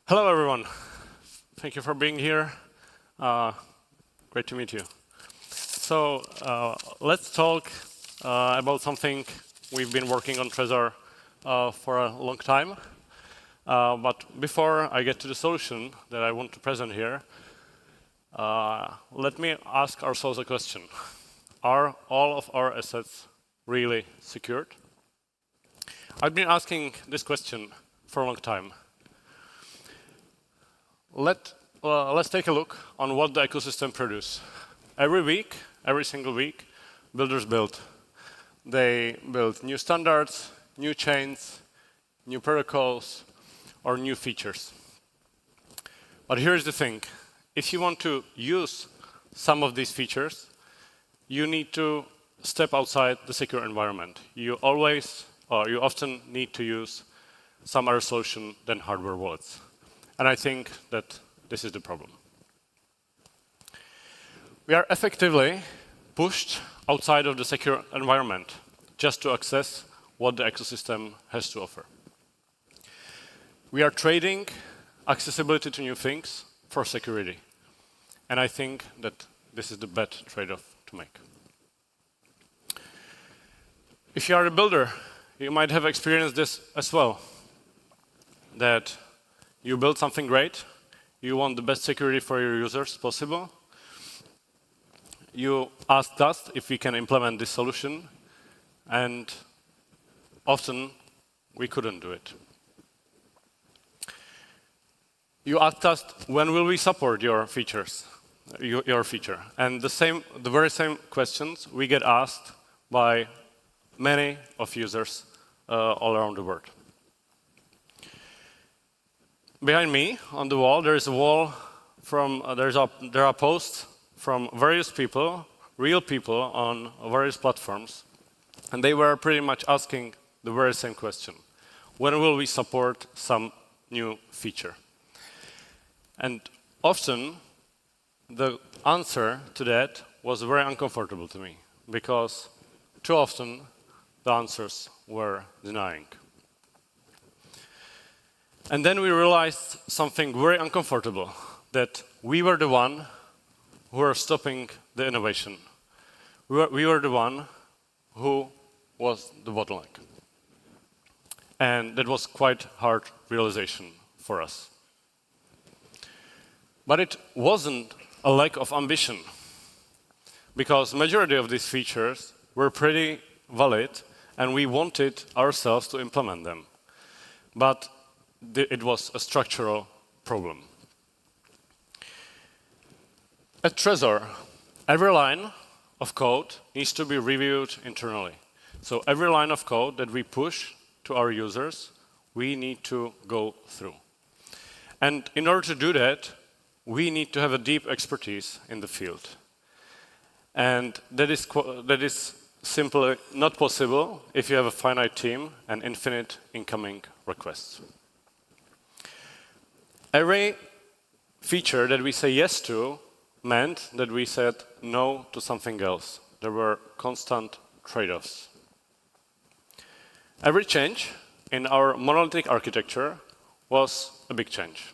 Hello, everyone. Thank you for being here. Great to meet you. So let's talk about something we've been working on Trezor for a long time. But before I get to the solution that I want to present here, let me ask ourselves a question. Are all of our assets really secured? I've been asking this question for a long time. Let's take a look on what the ecosystem produces. Every single week, builders build. They build new standards, new chains, new protocols, or new features. But here's the thing. If you want to use some of these features, you need to step outside the secure environment. You often need to use some other solution than hardware wallets. And I think that this is the problem. We are effectively pushed outside of the secure environment just to access what the ecosystem has to offer. We are trading accessibility to new things for security. And I think that this is the bad trade-off to make. If you are a builder, you might have experienced this as well, that you build something great, you want the best security for your users possible. You asked us if we can implement this solution, and often we couldn't do it. You asked us, when will we support your features, your feature? And the very same questions we get asked by many of users all around the world. Behind me on the wall, there are posts from various people, real people on various platforms, and they were pretty much asking the very same question. When will we support some new feature? And often, the answer to that was very uncomfortable to me, because too often, the answers were denying. And then we realized something very uncomfortable, that we were the one who were stopping the innovation. We were the one who was the bottleneck. And that was quite hard realization for us. But it wasn't a lack of ambition, because majority of these features were pretty valid, and we wanted ourselves to implement them. But it was a structural problem. At Trezor, every line of code needs to be reviewed internally. So every line of code that we push to our users, we need to go through. And in order to do that, we need to have a deep expertise in the field. And that is simply not possible if you have a finite team and infinite incoming requests. Every feature that we say yes to meant that we said no to something else. There were constant trade-offs. Every change in our monolithic architecture was a big change.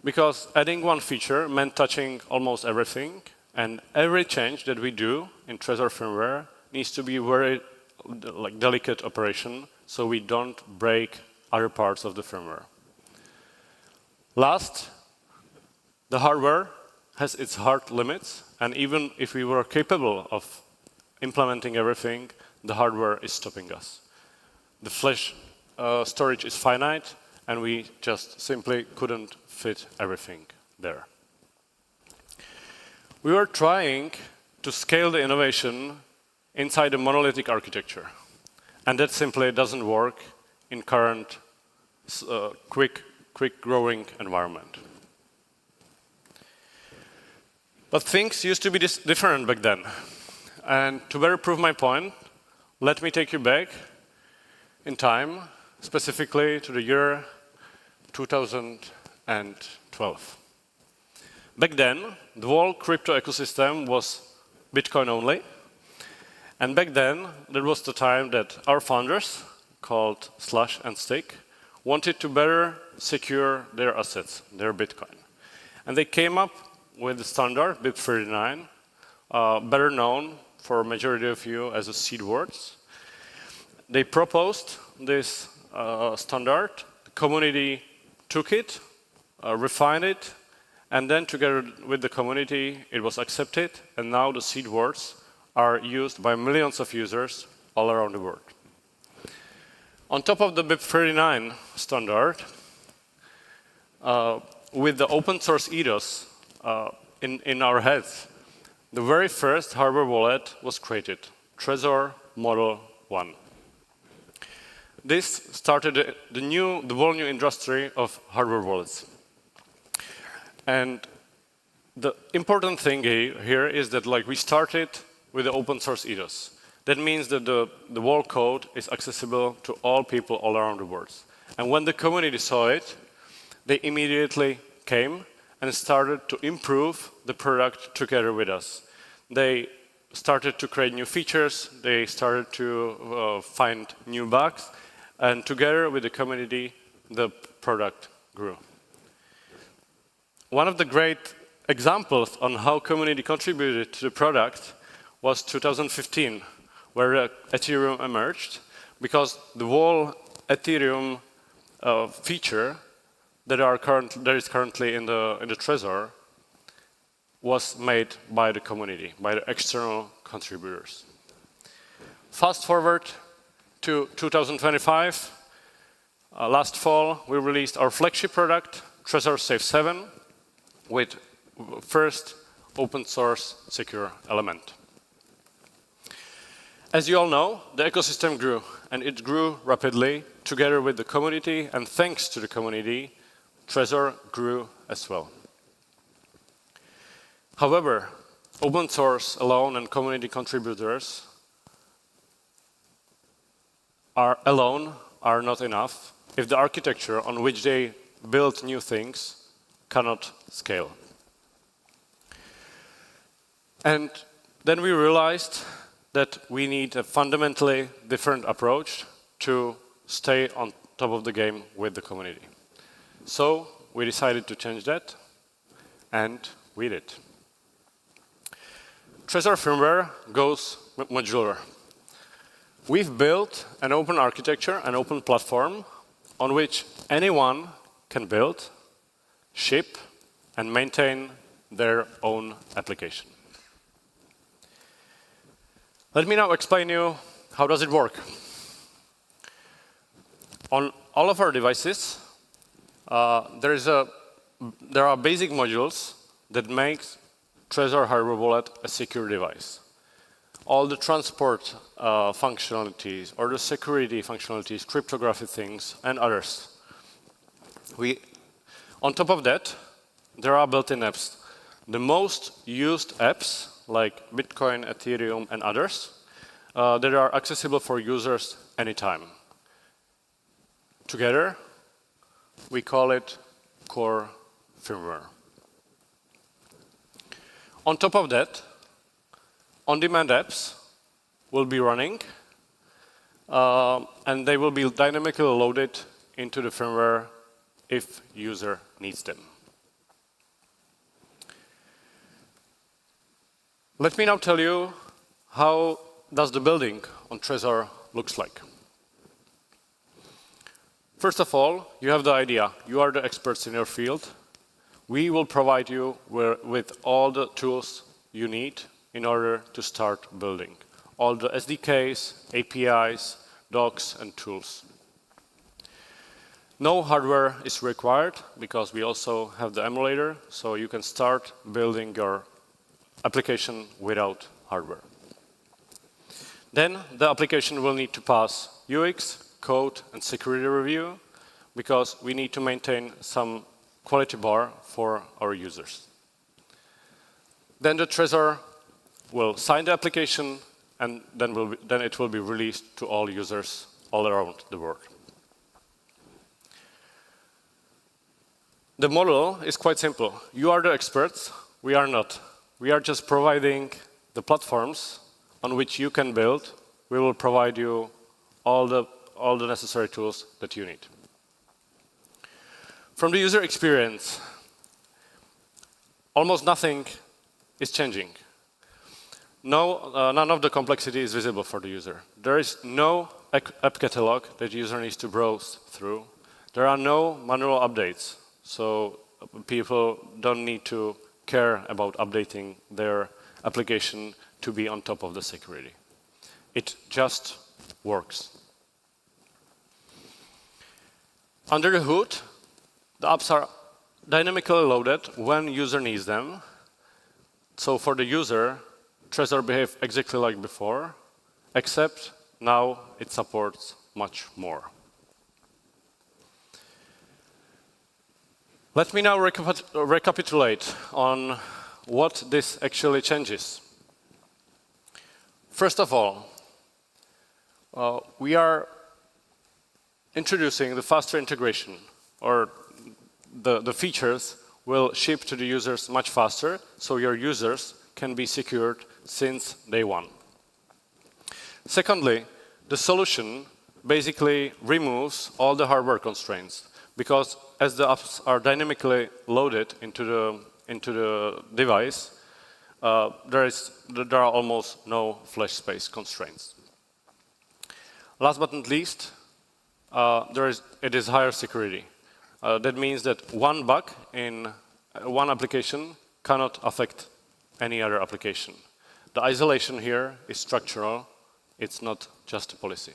Because adding one feature meant touching almost everything, and every change that we do in Trezor firmware needs to be a very delicate operation, so we don't break other parts of the firmware. Last, the hardware has its hard limits, and even if we were capable of implementing everything, the hardware is stopping us. The flash storage is finite, and we just simply couldn't fit everything there. We were trying to scale the innovation inside a monolithic architecture, and that simply doesn't work in current quick growing environment. But things used to be different back then. And to better prove my point, let me take you back in time, specifically to the year 2012. Back then, the whole crypto ecosystem was Bitcoin only. And back then, there was the time that our founders, called Slash and Stick, wanted to better secure their assets, their Bitcoin. And they came up with the standard BIP39, better known for a majority of you as a seed words. They proposed this standard. The community took it, refined it, and then together with the community, it was accepted, and now the seed words are used by millions of users all around the world. On top of the BIP39 standard, with the open source ethos in our heads, the very first hardware wallet was created, Trezor Model 1. This started the whole new industry of hardware wallets. And the important thing here is that we started with the open source ethos. That means that the whole code is accessible to all people all around the world. And when the community saw it, they immediately came and started to improve the product together with us. They started to create new features, they started to find new bugs, and together with the community, the product grew. One of the great examples on how community contributed to the product was 2015, where Ethereum emerged, because the whole Ethereum feature that is currently in the Trezor was made by the community, by the external contributors. Fast forward to 2025. Last fall, we released our flagship product, Trezor Safe 7, with first open source secure element. As you all know, the ecosystem grew, and it grew rapidly together with the community, and thanks to the community, Trezor grew as well. However, open source alone and community contributors alone are not enough if the architecture on which they build new things cannot scale. And then we realized that we need a fundamentally different approach to stay on top of the game with the community. So we decided to change that, and we did. Trezor firmware goes modular. We've built an open architecture, an open platform on which anyone can build, ship, and maintain their own application. Let me now explain you how does it work. On all of our devices, there are basic modules that make Trezor hardware wallet a secure device. All the transport functionalities, or the security functionalities, cryptography things, and others. On top of that, there are built-in apps. The most used apps, like Bitcoin, Ethereum, and others, that are accessible for users anytime. Together, we call it core firmware. On top of that, on-demand apps will be running, and they will be dynamically loaded into the firmware if user needs them. Let me now tell you how does the building on Trezor looks like. First of all, you have the idea. You are the experts in your field. We will provide you with all the tools you need in order to start building. All the SDKs, APIs, docs, and tools. No hardware is required because we also have the emulator, so you can start building your application without hardware. Then the application will need to pass UX, code, and security review because we need to maintain some quality bar for our users. Then the Trezor will sign the application, and then it will be released to all users all around the world. The model is quite simple. You are the experts, we are not. We are just providing the platforms on which you can build. We will provide you all the necessary tools that you need. From the user experience, almost nothing is changing. None of the complexity is visible for the user. There is no app catalog that the user needs to browse through. There are no manual updates, so people don't need to care about updating their application to be on top of the security. It just works. Under the hood, the apps are dynamically loaded when user needs them. So for the user, Trezor behaves exactly like before, except now it supports much more. Let me now recapitulate on what this actually changes. First of all, we are introducing the faster integration, or the features will ship to the users much faster, so your users can be secured since day one. Secondly, the solution basically removes all the hardware constraints, because as the apps are dynamically loaded into the device, there are almost no flash space constraints. Last but not least, it is higher security. That means that one bug in one application cannot affect any other application. The isolation here is structural, it's not just a policy.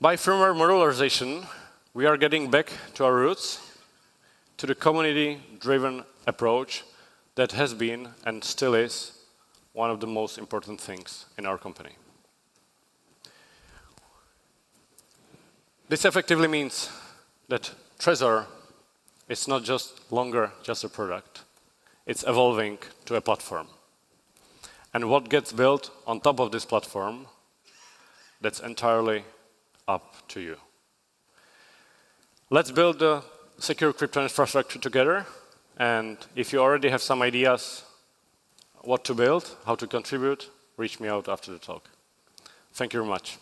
By firmware modularization, we are getting back to our roots, to the community-driven approach that has been and still is one of the most important things in our company. This effectively means that Trezor is not longer just a product. It's evolving to a platform. And what gets built on top of this platform, that's entirely up to you. Let's build the secure crypto infrastructure together. And if you already have some ideas what to build, how to contribute, reach me out after the talk. Thank you very much.